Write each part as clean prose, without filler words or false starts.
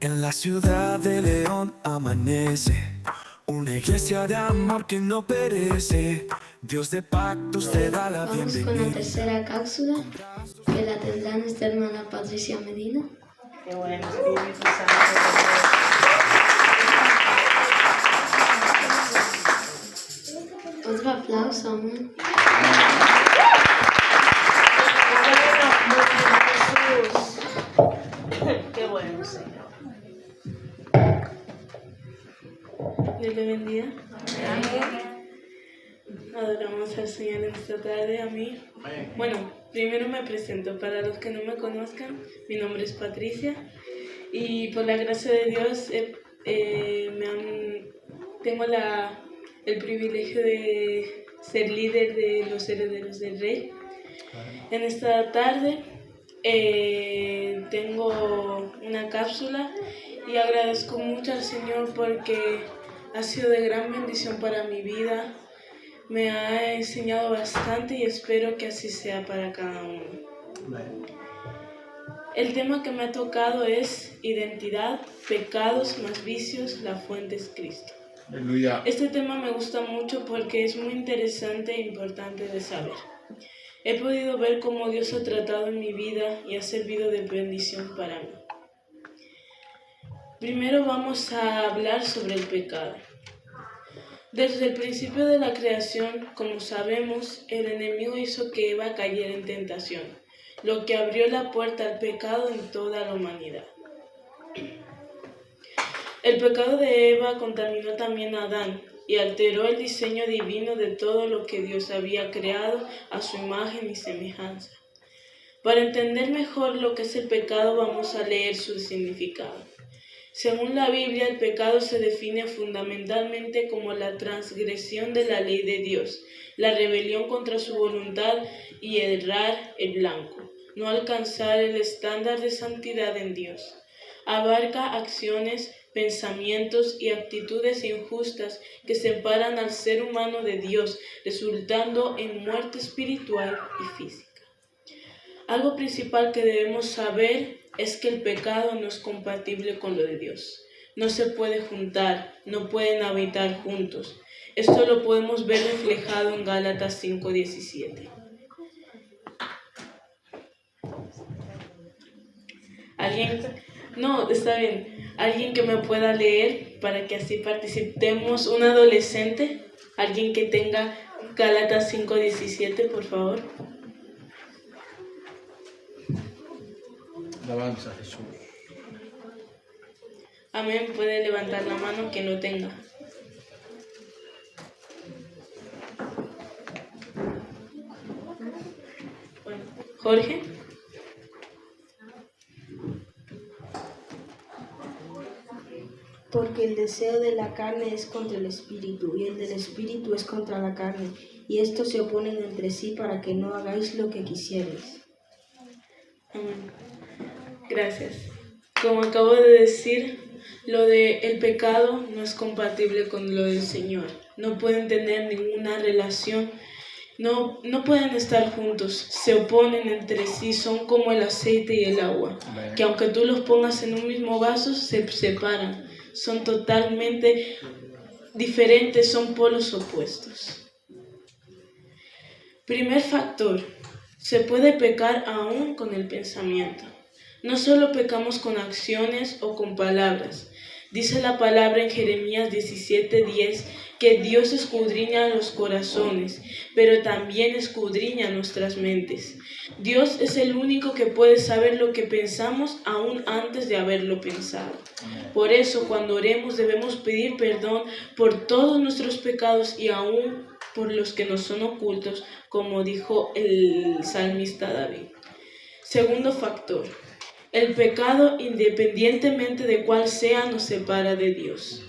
En la ciudad de León amanece una iglesia de amor que no perece. Dios de pactos te da la Vamos bienvenida. con la tercera cápsula, que la tendrá nuestra hermana Patricia Medina. Qué bueno, Espíritu Santo. Otro aplauso, amén. Qué bueno, Señor. Dios le bendiga. Adoramos al Señor en esta tarde, a mí. Bueno, primero me presento. Para los que no me conozcan, mi nombre es Patricia y por la gracia de Dios tengo el privilegio de ser líder de los herederos del Rey. En esta tarde tengo una cápsula y agradezco mucho al Señor porque ha sido de gran bendición para mi vida. Me ha enseñado bastante y espero que así sea para cada uno. El tema que me ha tocado es identidad, pecados más vicios, la fuente es Cristo. Aleluya. Este tema me gusta mucho porque es muy interesante e importante de saber. He podido ver cómo Dios ha tratado en mi vida y ha servido de bendición para mí. Primero vamos a hablar sobre el pecado. Desde el principio de la creación, como sabemos, el enemigo hizo que Eva cayera en tentación, lo que abrió la puerta al pecado en toda la humanidad. El pecado de Eva contaminó también a Adán y alteró el diseño divino de todo lo que Dios había creado a su imagen y semejanza. Para entender mejor lo que es el pecado, vamos a leer su significado. Según la Biblia, el pecado se define fundamentalmente como la transgresión de la ley de Dios, la rebelión contra su voluntad y errar el blanco, no alcanzar el estándar de santidad en Dios. Abarca acciones, pensamientos y actitudes injustas que separan al ser humano de Dios, resultando en muerte espiritual y física. Algo principal que debemos saber es que el pecado no es compatible con lo de Dios. No se puede juntar, no pueden habitar juntos. Esto lo podemos ver reflejado en Gálatas 5:17. ¿Alguien? No, está bien. ¿Alguien que me pueda leer para que así participemos? ¿Un adolescente? ¿Alguien que tenga Gálatas 5:17, por favor? Alabanza a Jesús. Amén. Puede levantar la mano quien lo tenga. Bueno, Jorge. Porque el deseo de la carne es contra el espíritu, y el del espíritu es contra la carne, y estos se oponen entre sí para que no hagáis lo que quisierais. Amén. Gracias. Como acabo de decir, lo del pecado no es compatible con lo del Señor. No pueden tener ninguna relación, no pueden estar juntos, se oponen entre sí, son como el aceite y el agua, que aunque tú los pongas en un mismo vaso, se separan, son totalmente diferentes, son polos opuestos. Primer factor, se puede pecar aún con el pensamiento. No solo pecamos con acciones o con palabras. Dice la palabra en Jeremías 17:10 que Dios escudriña los corazones, pero también escudriña nuestras mentes. Dios es el único que puede saber lo que pensamos aún antes de haberlo pensado. Por eso, cuando oremos debemos pedir perdón por todos nuestros pecados y aún por los que nos son ocultos, como dijo el salmista David. Segundo factor. El pecado, independientemente de cuál sea, nos separa de Dios.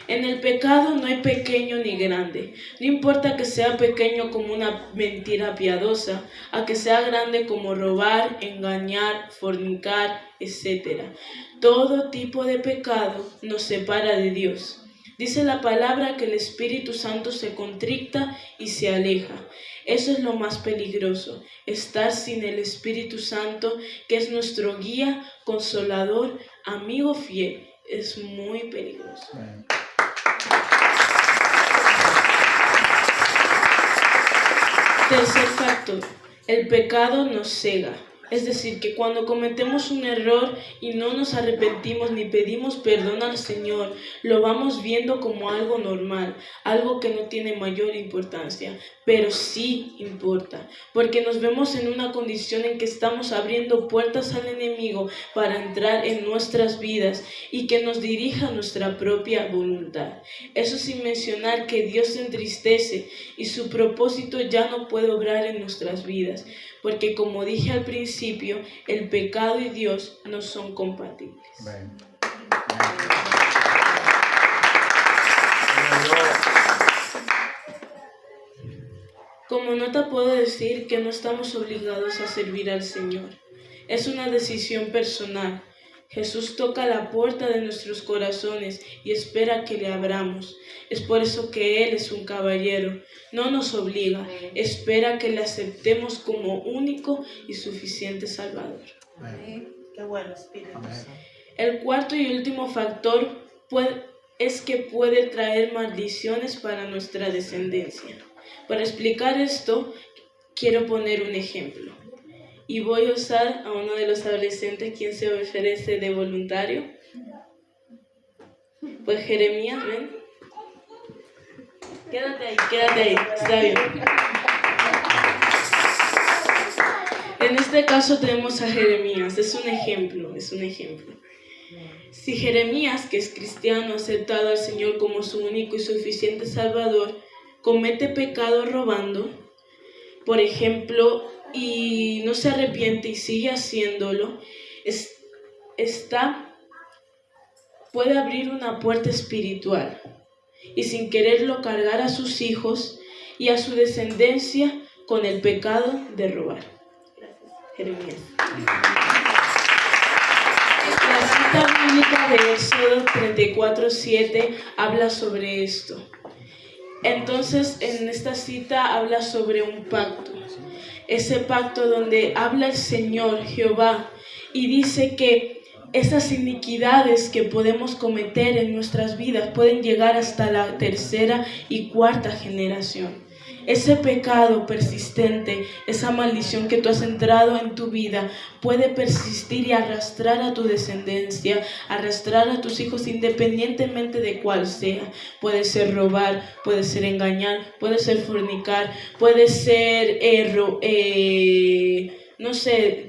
En el pecado no hay pequeño ni grande. No importa que sea pequeño como una mentira piadosa, a que sea grande como robar, engañar, fornicar, etc. Todo tipo de pecado nos separa de Dios. Dice la palabra que el Espíritu Santo se contricta y se aleja. Eso es lo más peligroso, estar sin el Espíritu Santo, que es nuestro guía, consolador, amigo fiel, es muy peligroso. Tercer factor, el pecado nos cega. Es decir, que cuando cometemos un error y no nos arrepentimos ni pedimos perdón al Señor, lo vamos viendo como algo normal, algo que no tiene mayor importancia, pero sí importa, porque nos vemos en una condición en que estamos abriendo puertas al enemigo para entrar en nuestras vidas y que nos dirija nuestra propia voluntad. Eso sin mencionar que Dios se entristece y su propósito ya no puede obrar en nuestras vidas, porque como dije al principio, el pecado y Dios no son compatibles. Como nota puedo decir que no estamos obligados a servir al Señor. Es una decisión personal. Jesús toca la puerta de nuestros corazones y espera que le abramos. Es por eso que Él es un caballero. No nos obliga, espera que le aceptemos como único y suficiente Salvador. Qué bueno, Espíritu Santo. El cuarto y último factor es que puede traer maldiciones para nuestra descendencia. Para explicar esto, quiero poner un ejemplo. Y voy a usar a uno de los adolescentes quien se ofrece de voluntario. Pues Jeremías, ven. Quédate ahí, está bien. En este caso tenemos a Jeremías, es un ejemplo. Si Jeremías, que es cristiano, ha aceptado al Señor como su único y suficiente Salvador, comete pecado robando, por ejemplo, y no se arrepiente y sigue haciéndolo, puede abrir una puerta espiritual y sin quererlo cargar a sus hijos y a su descendencia con el pecado de robar. Gracias, Jeremías. La cita bíblica de Éxodo 34:7 habla sobre esto. Entonces, en esta cita habla sobre un pacto. Ese pacto donde habla el Señor, Jehová, y dice que esas iniquidades que podemos cometer en nuestras vidas pueden llegar hasta la tercera y cuarta generación. Ese pecado persistente, esa maldición que tú has entrado en tu vida, puede persistir y arrastrar a tu descendencia, arrastrar a tus hijos independientemente de cuál sea. Puede ser robar, puede ser engañar, puede ser fornicar, puede ser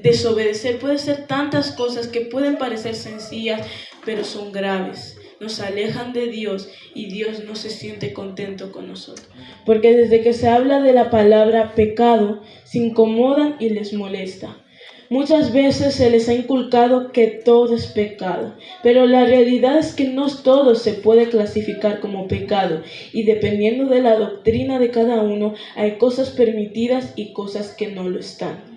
desobedecer, puede ser tantas cosas que pueden parecer sencillas, pero son graves. Nos alejan de Dios y Dios no se siente contento con nosotros. Porque desde que se habla de la palabra pecado, se incomodan y les molesta. Muchas veces se les ha inculcado que todo es pecado, pero la realidad es que no todo se puede clasificar como pecado y dependiendo de la doctrina de cada uno, hay cosas permitidas y cosas que no lo están.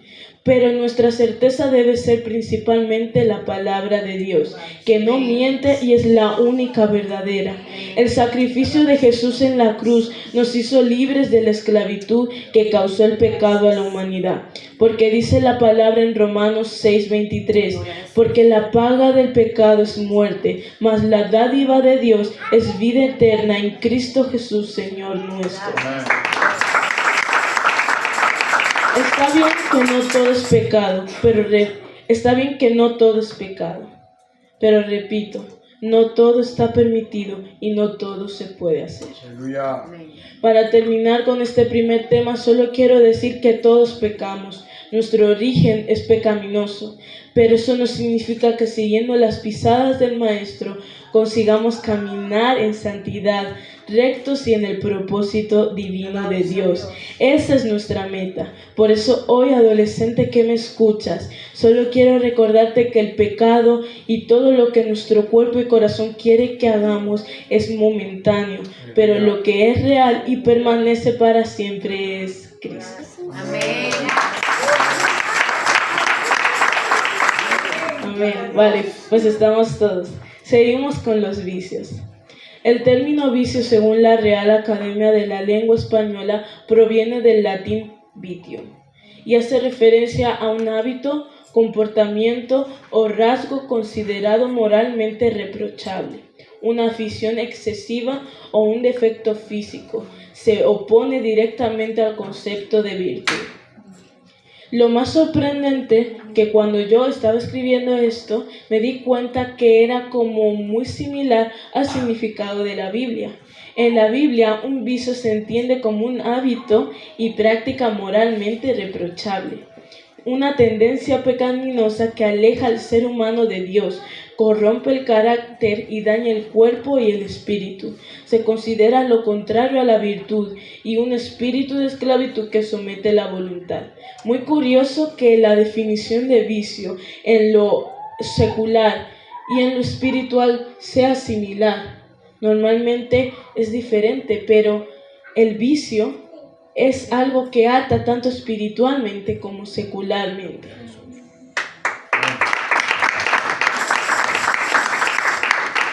Pero nuestra certeza debe ser principalmente la palabra de Dios, que no miente y es la única verdadera. El sacrificio de Jesús en la cruz nos hizo libres de la esclavitud que causó el pecado a la humanidad. Porque dice la palabra en Romanos 6:23, porque la paga del pecado es muerte, mas la dádiva de Dios es vida eterna en Cristo Jesús, Señor nuestro. Está bien que no todo es pecado, pero repito, no todo está permitido y no todo se puede hacer. Aleluya. Para terminar con este primer tema, solo quiero decir que todos pecamos. Nuestro origen es pecaminoso, pero eso no significa que siguiendo las pisadas del Maestro consigamos caminar en santidad, rectos y en el propósito divino de Dios. Esa es nuestra meta. Por eso hoy, adolescente que me escuchas, solo quiero recordarte que el pecado y todo lo que nuestro cuerpo y corazón quiere que hagamos es momentáneo, pero lo que es real y permanece para siempre es Cristo. Amén. Amén. Vale, pues estamos todos. Seguimos con los vicios. El término vicio, según la Real Academia de la Lengua Española, proviene del latín vitium y hace referencia a un hábito comportamiento o rasgo considerado moralmente reprochable, una afición excesiva o un defecto físico. Se opone directamente al concepto de virtud. Lo más sorprendente que cuando yo estaba escribiendo esto, me di cuenta que era como muy similar al significado de la Biblia. En la Biblia, un vicio se entiende como un hábito y práctica moralmente reprochable, una tendencia pecaminosa que aleja al ser humano de Dios, corrompe el carácter y daña el cuerpo y el espíritu. Se considera lo contrario a la virtud y un espíritu de esclavitud que somete la voluntad. Muy curioso que la definición de vicio en lo secular y en lo espiritual sea similar. Normalmente es diferente, pero el vicio es algo que ata tanto espiritualmente como secularmente.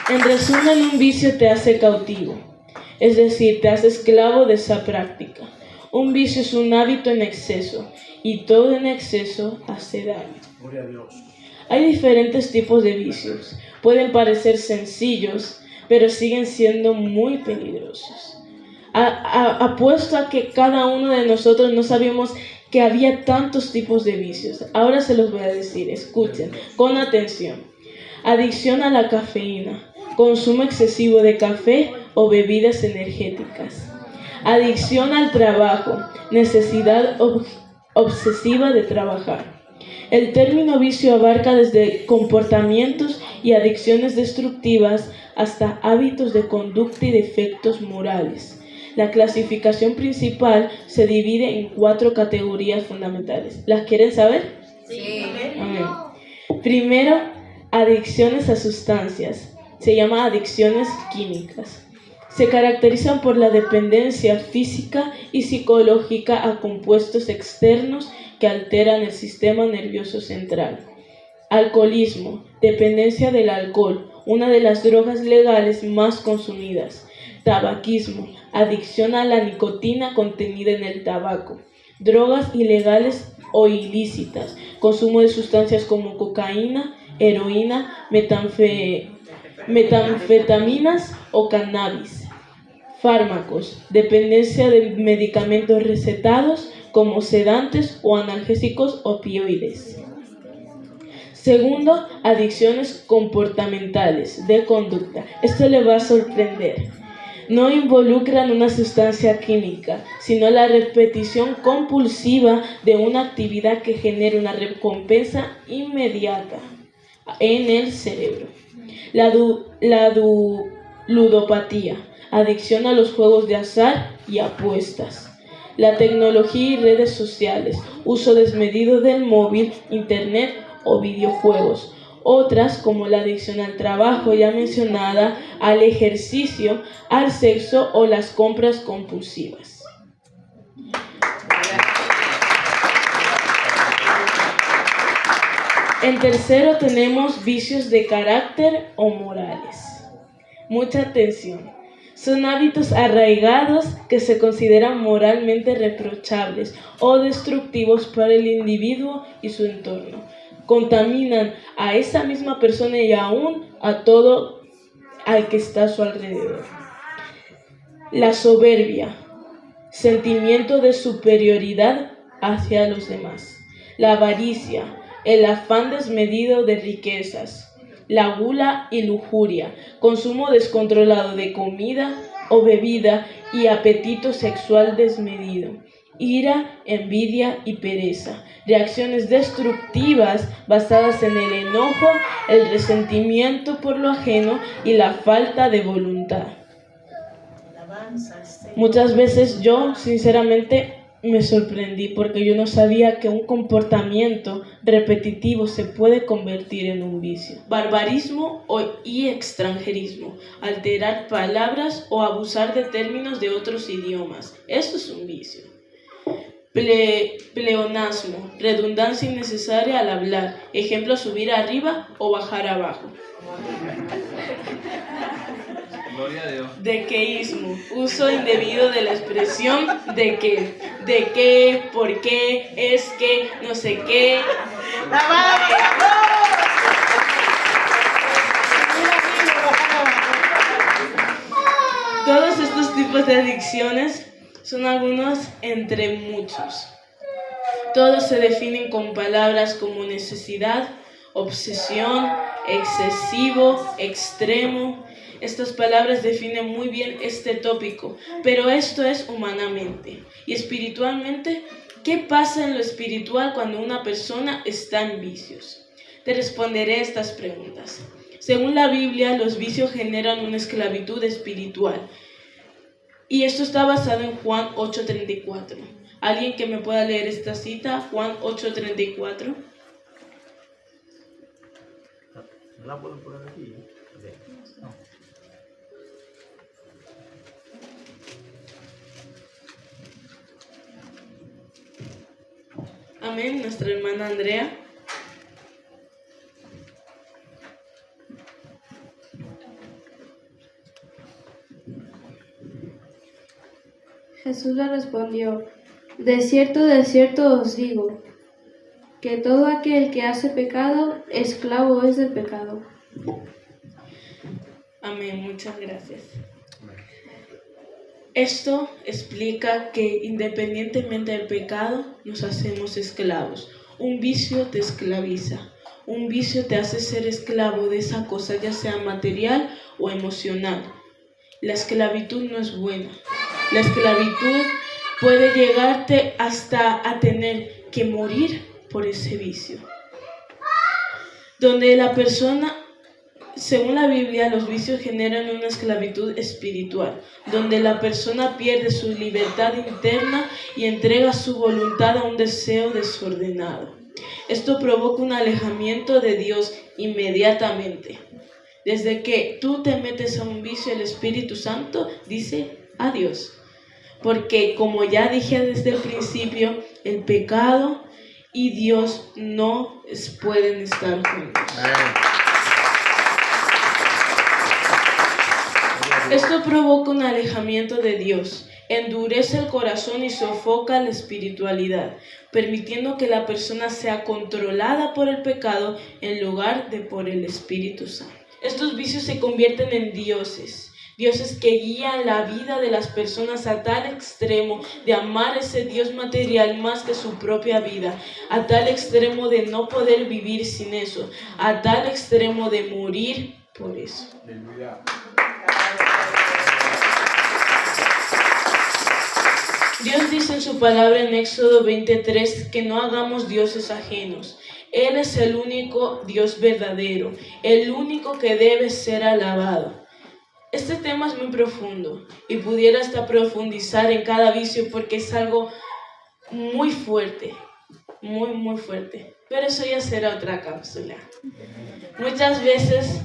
En resumen, un vicio te hace cautivo, es decir, te hace esclavo de esa práctica. Un vicio es un hábito en exceso y todo en exceso hace daño. Hay diferentes tipos de vicios. Pueden parecer sencillos, pero siguen siendo muy peligrosos. Apuesto a que cada uno de nosotros no sabíamos que había tantos tipos de vicios. Ahora se los voy a decir, escuchen con atención. Adicción a la cafeína, consumo excesivo de café o bebidas energéticas. Adicción al trabajo, necesidad obsesiva de trabajar. El término vicio abarca desde comportamientos y adicciones destructivas hasta hábitos de conducta y defectos morales. La clasificación principal se divide en 4 categorías fundamentales. ¿Las quieren saber? Sí. Amén. Primero, adicciones a sustancias. Se llama adicciones químicas. Se caracterizan por la dependencia física y psicológica a compuestos externos que alteran el sistema nervioso central. Alcoholismo, dependencia del alcohol, una de las drogas legales más consumidas. Tabaquismo, adicción a la nicotina contenida en el tabaco. Drogas ilegales o ilícitas, consumo de sustancias como cocaína, heroína, metanfetaminas o cannabis. Fármacos, dependencia de medicamentos recetados como sedantes o analgésicos opioides. Segundo, adicciones comportamentales de conducta. Esto le va a sorprender. No involucran una sustancia química, sino la repetición compulsiva de una actividad que genera una recompensa inmediata en el cerebro. La ludopatía, adicción a los juegos de azar y apuestas. La tecnología y redes sociales, uso desmedido del móvil, internet o videojuegos. Otras, como la adicción al trabajo ya mencionada, al ejercicio, al sexo o las compras compulsivas. En tercero tenemos vicios de carácter o morales. Mucha atención. Son hábitos arraigados que se consideran moralmente reprochables o destructivos para el individuo y su entorno. Contaminan a esa misma persona y aún a todo al que está a su alrededor. La soberbia, sentimiento de superioridad hacia los demás. La avaricia, el afán desmedido de riquezas. La gula y lujuria, consumo descontrolado de comida o bebida y apetito sexual desmedido. Ira, envidia y pereza, reacciones destructivas basadas en el enojo, el resentimiento por lo ajeno y la falta de voluntad. Muchas veces yo, sinceramente, me sorprendí porque yo no sabía que un comportamiento repetitivo se puede convertir en un vicio. Barbarismo y extranjerismo, alterar palabras o abusar de términos de otros idiomas. Eso es un vicio. Pleonasmo, redundancia innecesaria al hablar. Ejemplo, subir arriba o bajar abajo. Dequeísmo, uso indebido de la expresión de qué, por qué, es que, no sé qué. Todos estos tipos de adicciones son algunos entre muchos. Todos se definen con palabras como necesidad, obsesión, excesivo, extremo. Estas palabras definen muy bien este tópico, pero esto es humanamente. Y espiritualmente, ¿qué pasa en lo espiritual cuando una persona está en vicios? Te responderé estas preguntas. Según la Biblia, los vicios generan una esclavitud espiritual. Y esto está basado en Juan 8:34. ¿Alguien que me pueda leer esta cita? Juan 8:34. ¿No la puedo poner aquí? No. Amén, nuestra hermana Andrea. Jesús le respondió: de cierto os digo, que todo aquel que hace pecado, esclavo es del pecado. Amén, muchas gracias. Esto explica que independientemente del pecado, nos hacemos esclavos. Un vicio te esclaviza. Un vicio te hace ser esclavo de esa cosa, ya sea material o emocional. La esclavitud no es buena. La esclavitud puede llegarte hasta a tener que morir por ese vicio. Donde la persona, según la Biblia, los vicios generan una esclavitud espiritual, donde la persona pierde su libertad interna y entrega su voluntad a un deseo desordenado. Esto provoca un alejamiento de Dios inmediatamente. Desde que tú te metes a un vicio, el Espíritu Santo dice adiós. Porque, como ya dije desde el principio, el pecado y Dios no pueden estar juntos. Esto provoca un alejamiento de Dios, endurece el corazón y sofoca la espiritualidad, permitiendo que la persona sea controlada por el pecado en lugar de por el Espíritu Santo. Estos vicios se convierten en dioses que guían la vida de las personas a tal extremo de amar a ese Dios material más que su propia vida, a tal extremo de no poder vivir sin eso, a tal extremo de morir por eso. Dios dice en su palabra en Éxodo 23 que no hagamos dioses ajenos. Él es el único Dios verdadero, el único que debe ser alabado. Este tema es muy profundo y pudiera hasta profundizar en cada vicio porque es algo muy fuerte, muy fuerte. Pero eso ya será otra cápsula. Muchas veces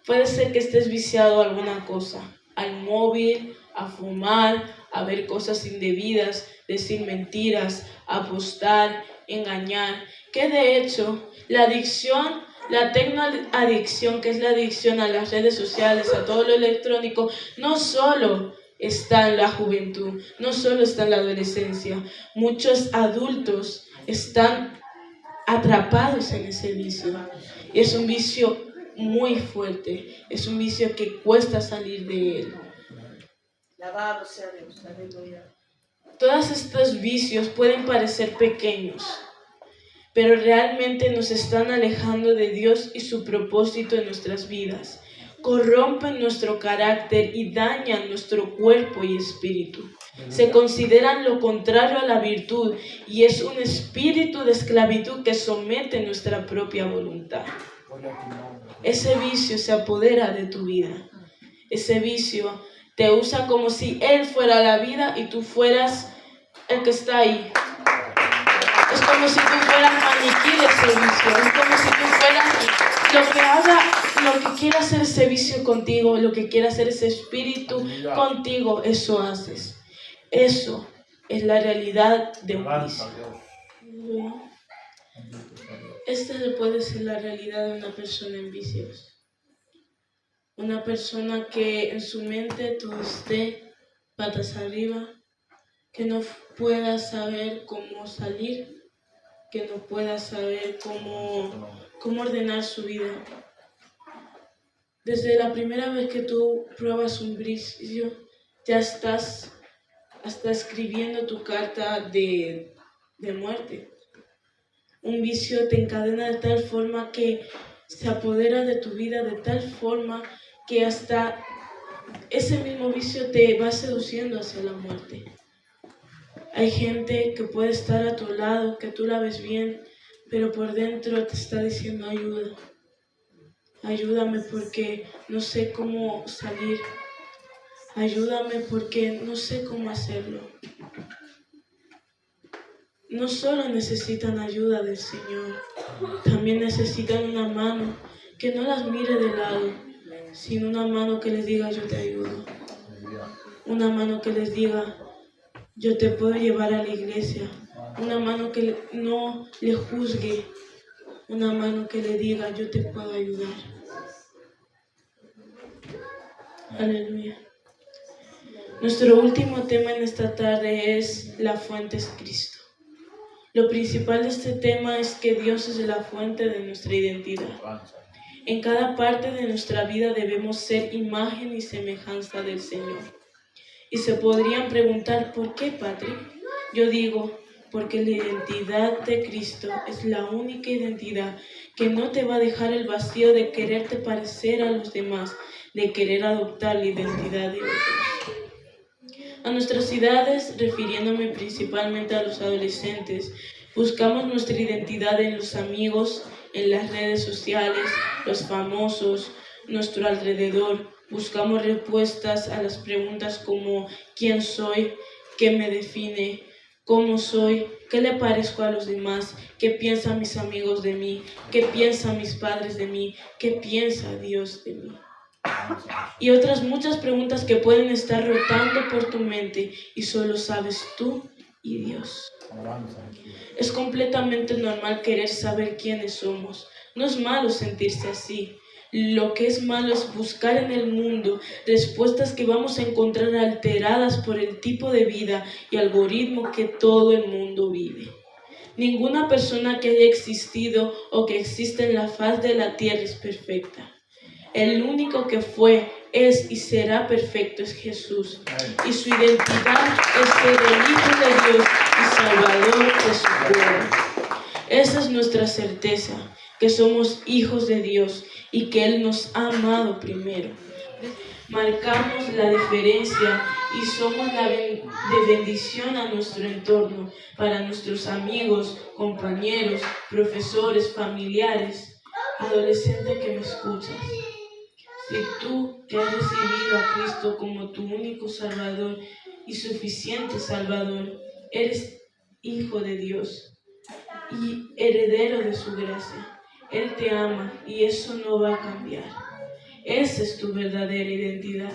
puede ser que estés viciado a alguna cosa, al móvil, a fumar, a ver cosas indebidas, decir mentiras, apostar, engañar. Que de hecho la adicción, la tecnoadicción, que es la adicción a las redes sociales, a todo lo electrónico, no solo está en la juventud, no solo está en la adolescencia. Muchos adultos están atrapados en ese vicio. Y es un vicio muy fuerte, es un vicio que cuesta salir de él. Alabado sea Dios, aleluya. Todos estos vicios pueden parecer pequeños, pero realmente nos están alejando de Dios y su propósito en nuestras vidas. Corrompen nuestro carácter y dañan nuestro cuerpo y espíritu. Se consideran lo contrario a la virtud y es un espíritu de esclavitud que somete nuestra propia voluntad. Ese vicio se apodera de tu vida. Ese vicio te usa como si Él fuera la vida y tú fueras el que está ahí. Es como si tú fueras maniquí de ese vicio. Es como si tú fueras lo que quiera hacer ese vicio contigo, lo que quiera hacer ese espíritu contigo, eso haces. Eso es la realidad de un vicio. Esta puede ser la realidad de una persona en vicios. Una persona que en su mente todo esté patas arriba, que no pueda saber cómo salir, que no pueda saber cómo ordenar su vida. Desde la primera vez que tú pruebas un vicio, ya estás hasta escribiendo tu carta de muerte. Un vicio te encadena de tal forma que se apodera de tu vida, de tal forma que hasta ese mismo vicio te va seduciendo hacia la muerte. Hay gente que puede estar a tu lado, que tú la ves bien, pero por dentro te está diciendo ayuda. Ayúdame porque no sé cómo salir. Ayúdame porque no sé cómo hacerlo. No solo necesitan ayuda del Señor, también necesitan una mano que no las mire de lado, sino una mano que les diga yo te ayudo. Una mano que les diga yo te puedo llevar a la iglesia. Una mano que no le juzgue. Una mano que le diga yo te puedo ayudar. Aleluya. Nuestro último tema en esta tarde es la fuente es Cristo. Lo principal de este tema es que Dios es la fuente de nuestra identidad. En cada parte de nuestra vida debemos ser imagen y semejanza del Señor. Y se podrían preguntar, ¿por qué, Patrick? Yo digo, porque la identidad de Cristo es la única identidad que no te va a dejar el vacío de quererte parecer a los demás, de querer adoptar la identidad de otros. A nuestras edades, refiriéndome principalmente a los adolescentes, buscamos nuestra identidad en los amigos, en las redes sociales, los famosos, nuestro alrededor. Buscamos respuestas a las preguntas como ¿quién soy? ¿Qué me define? ¿Cómo soy? ¿Qué le parezco a los demás? ¿Qué piensan mis amigos de mí? ¿Qué piensan mis padres de mí? ¿Qué piensa Dios de mí? Y otras muchas preguntas que pueden estar rotando por tu mente y solo sabes tú y Dios. Es completamente normal querer saber quiénes somos. No es malo sentirse así. Lo que es malo es buscar en el mundo respuestas que vamos a encontrar alteradas por el tipo de vida y algoritmo que todo el mundo vive. Ninguna persona que haya existido o que exista en la faz de la tierra es perfecta. El único que fue, es y será perfecto es Jesús. Y su identidad es ser el Hijo de Dios y Salvador de su pueblo. Esa es nuestra certeza, que somos hijos de Dios y que Él nos ha amado primero. Marcamos la diferencia y somos de bendición a nuestro entorno, para nuestros amigos, compañeros, profesores, familiares, adolescente que me escuchas. Si tú que has recibido a Cristo como tu único Salvador y suficiente Salvador, eres hijo de Dios y heredero de su gracia. Él te ama y eso no va a cambiar. Esa es tu verdadera identidad.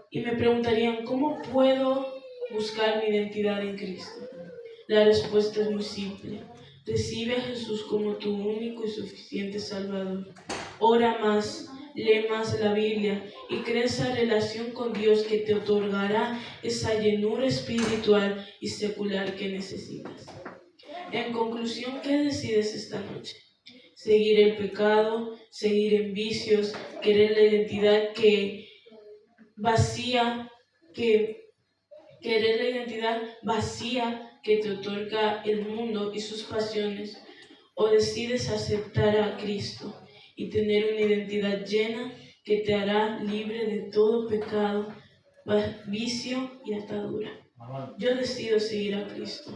Y me preguntarían, ¿cómo puedo buscar mi identidad en Cristo? La respuesta es muy simple. Recibe a Jesús como tu único y suficiente Salvador. Ora más, lee más la Biblia y crea esa relación con Dios que te otorgará esa llenura espiritual y secular que necesitas. En conclusión, ¿qué decides esta noche? Seguir el pecado, seguir en vicios, querer la identidad querer la identidad vacía que te otorga el mundo y sus pasiones, o decides aceptar a Cristo y tener una identidad llena que te hará libre de todo pecado, vicio y atadura. Yo decido seguir a Cristo.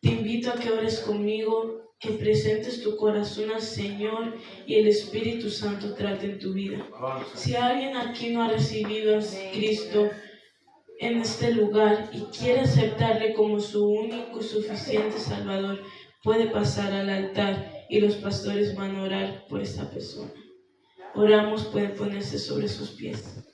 Te invito a que ores conmigo, que presentes tu corazón al Señor y el Espíritu Santo trate en tu vida. Si alguien aquí no ha recibido a Cristo en este lugar y quiere aceptarle como su único y suficiente Salvador, puede pasar al altar y los pastores van a orar por esa persona. Oramos, pueden ponerse sobre sus pies.